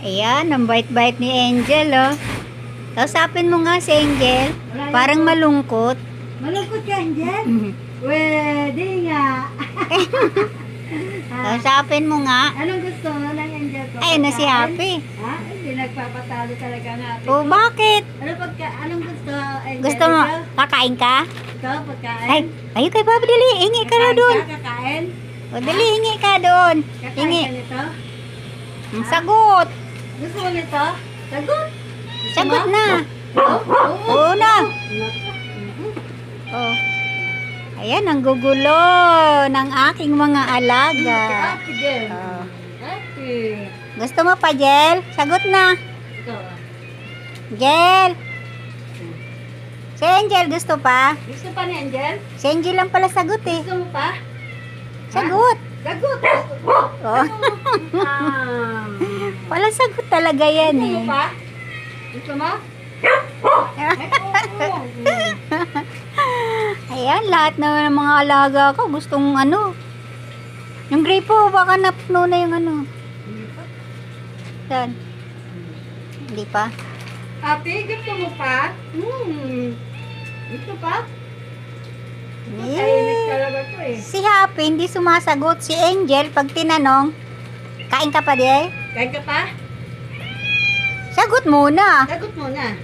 Ayan, ang bait-bait ni Angel, oh. Kausapin mo nga si Angel. Parang malungkot. Malungkot ka, Angel? Pwede nga. Kausapin mo nga. Anong gusto mo ng Angel ko? Ay, na si Happy. Ha? Hindi nagpapatalo talaga ng Happy. Oh, bakit? Anong gusto, Angel? Gusto mo, kakain ka? Ikaw, pagkain? Ay, ayo kay Baba, dali. Hingi ka na doon. Kakain? O, dali, hingi ka doon. Kakain Hingi. ka nito? Ang sagot. Gusto mo nito? Sagot. Sagot na. Oo. Oo na. Oh. Ayan, ang gugulo ng aking mga alaga. Happy, Jel. Oh. Happy. Gusto mo pa, Jel? Sagot na. Ito. Jel. Si Angel gusto pa? Gusto pa ni Angel? Si Angel lang pala sagot eh. Gusto mo pa? Sagot. Sagot. Oh. Wala sagot talaga yan Gusto eh. mo pa? Gusto mo? Ay, oo. Ayan, lahat na ng mga alaga ko gustong ano. Yung gripo, baka napuno na yung ano. Saan? Hindi pa. Happy, gusto mo pa? Gusto pa? Tahimik talaga to eh. Si Happy hindi sumasagot. Si Angel, pag tinanong, kain ka pa di? Kain ka pa? Sagot muna. Sagot mo na.